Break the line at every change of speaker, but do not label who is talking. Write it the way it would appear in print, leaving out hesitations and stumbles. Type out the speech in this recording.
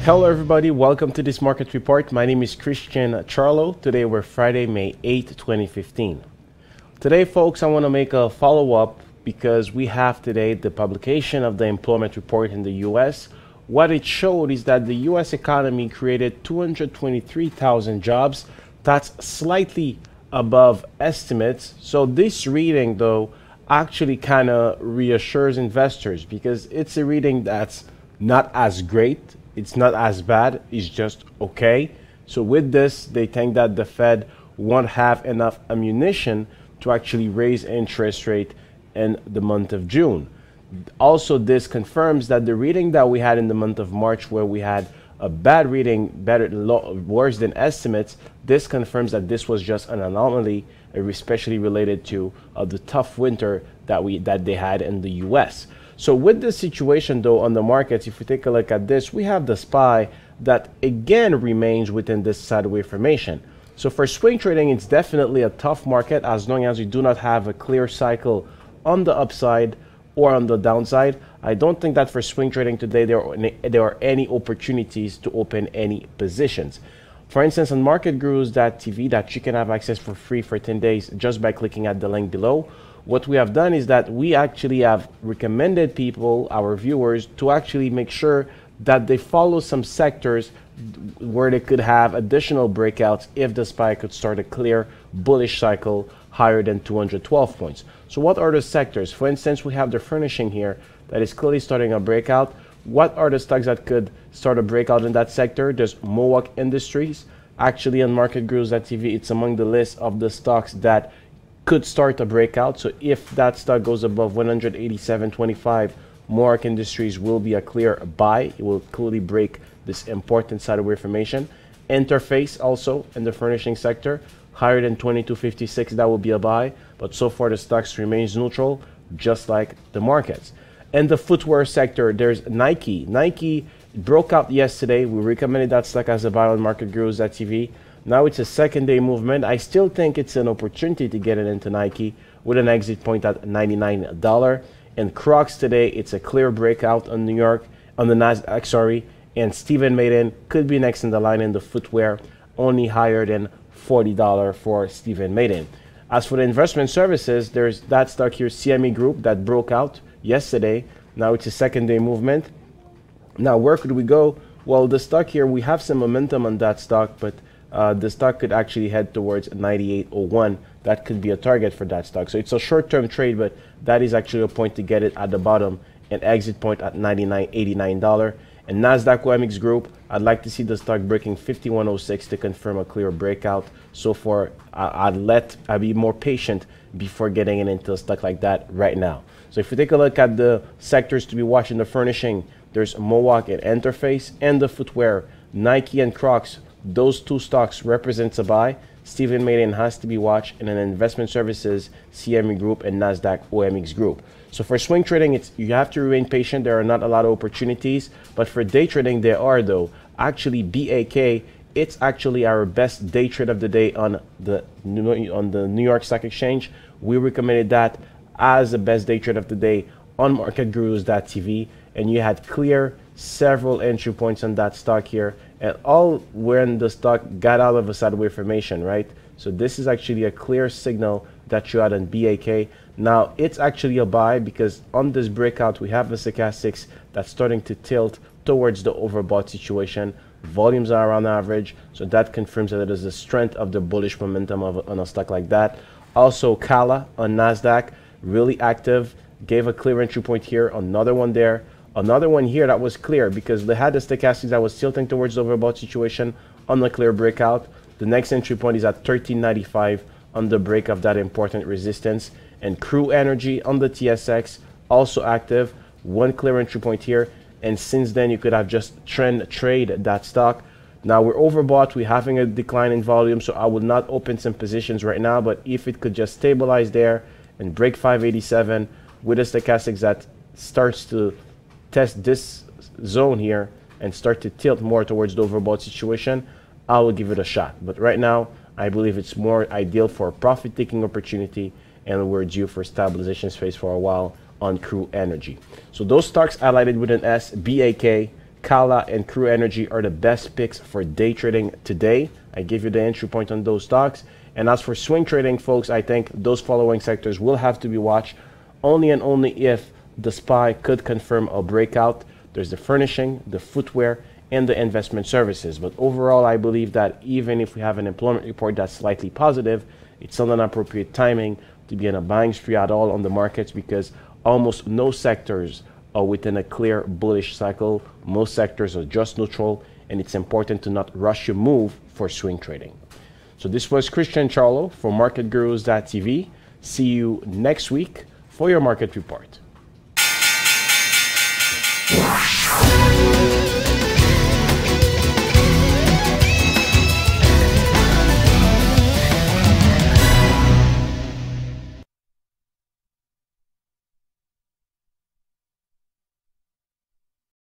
Hello everybody, welcome to this market report. My name is Christian Charlo. Today we're Friday, May 8th, 2015. Today folks, I want to make a follow-up because we have today the publication of the employment report in the US. What it showed is that the US economy created 223,000 jobs. That's slightly above estimates. So this reading though actually kind of reassures investors because it's a reading that's not as great. It's not as bad, it's just okay. So with this, they think that the Fed won't have enough ammunition to actually raise interest rate in the month of June. Also, this confirms that the reading that we had in the month of March, where we had a bad reading, worse than estimates, this confirms that this was just an anomaly, especially related to the tough winter that they had in the US. So with this situation though on the markets, if we take a look at this, we have the SPY that again remains within this sideways formation. So for swing trading, it's definitely a tough market as long as you do not have a clear cycle on the upside or on the downside. I don't think that for swing trading today there are any opportunities to open any positions. For instance, on marketgurus.tv that you can have access for free for 10 days just by clicking at the link below. What we have done is that we actually have recommended people, our viewers, to actually make sure that they follow some sectors where they could have additional breakouts if the SPY could start a clear bullish cycle higher than 212 points. So what are the sectors? For instance, we have the furnishing here that is clearly starting a breakout. What are the stocks that could start a breakout in that sector? There's Mohawk Industries. Actually, on marketgurus.tv, it's among the list of the stocks that could start a breakout. So if that stock goes above 187.25, Mohawk Industries will be a clear buy. It will clearly break this important sideways formation. Interface also in the furnishing sector, higher than 22.56, that will be a buy. But so far the stocks remains neutral, just like the markets. And the footwear sector, there's Nike. Nike broke out yesterday. We recommended that stock as a buy on marketgurus.tv. Now it's a second day movement. I still think it's an opportunity to get it into Nike with an exit point at $99. And Crocs today, it's a clear breakout on New York, on the Nasdaq, sorry. And Stephen Madden could be next in the line in the footwear, only higher than $40 for Stephen Madden. As for the investment services, there's that stock here, CME Group, that broke out yesterday. Now it's a second day movement. Now where could we go? Well, the stock here, we have some momentum on that stock, but the stock could actually head towards 98.01. That could be a target for that stock. So it's a short-term trade, but that is actually a point to get it at the bottom, and exit point at $89. And Nasdaq OMX Group, I'd like to see the stock breaking 51.06 to confirm a clear breakout. So far, I'll be more patient before getting into a stock like that right now. So if we take a look at the sectors to be watching, the furnishing, there's Mohawk and Interface, and the footwear, Nike and Crocs. Those two stocks represents a buy. Stephen Madden has to be watched, and then investment services, CME Group and Nasdaq OMX Group. So for swing trading, you have to remain patient. There are not a lot of opportunities, but for day trading, there are though. Actually, BAK, it's actually our best day trade of the day on the New York Stock Exchange. We recommended that as the best day trade of the day on marketgurus.tv, and you had clear several entry points on that stock here, and all when the stock got out of a sideways formation, right? So this is actually a clear signal that you had on BAK. Now it's actually a buy because on this breakout we have the stochastics that's starting to tilt towards the overbought situation. Volumes are around average, so that confirms that it is the strength of the bullish momentum on a stock like that. Also Kala on Nasdaq, really active, gave a clear entry point here, another one there. Another one here that was clear because they had the stochastics that was tilting towards the overbought situation on the clear breakout. The next entry point is at 13.95 on the break of that important resistance. And Crew Energy on the TSX, also active, one clear entry point here. And since then, you could have just trend trade that stock. Now we're overbought, we're having a decline in volume, so I would not open some positions right now. But if it could just stabilize there and break 587 with a stochastics that starts to test this zone here and start to tilt more towards the overbought situation, I will give it a shot. But right now, I believe it's more ideal for a profit-taking opportunity, and we're due for stabilization space for a while on Crew Energy. So those stocks highlighted with an S, BAK, Kala and Crew Energy are the best picks for day trading today. I give you the entry point on those stocks. And as for swing trading, folks, I think those following sectors will have to be watched only and only if the SPY could confirm a breakout. There's the furnishing, the footwear, and the investment services. But overall, I believe that even if we have an employment report that's slightly positive, it's still not appropriate timing to be in a buying spree at all on the markets, because almost no sectors are within a clear bullish cycle. Most sectors are just neutral, and it's important to not rush your move for swing trading. So this was Christian Charlo for MarketGurus.tv. See you next week for your market report.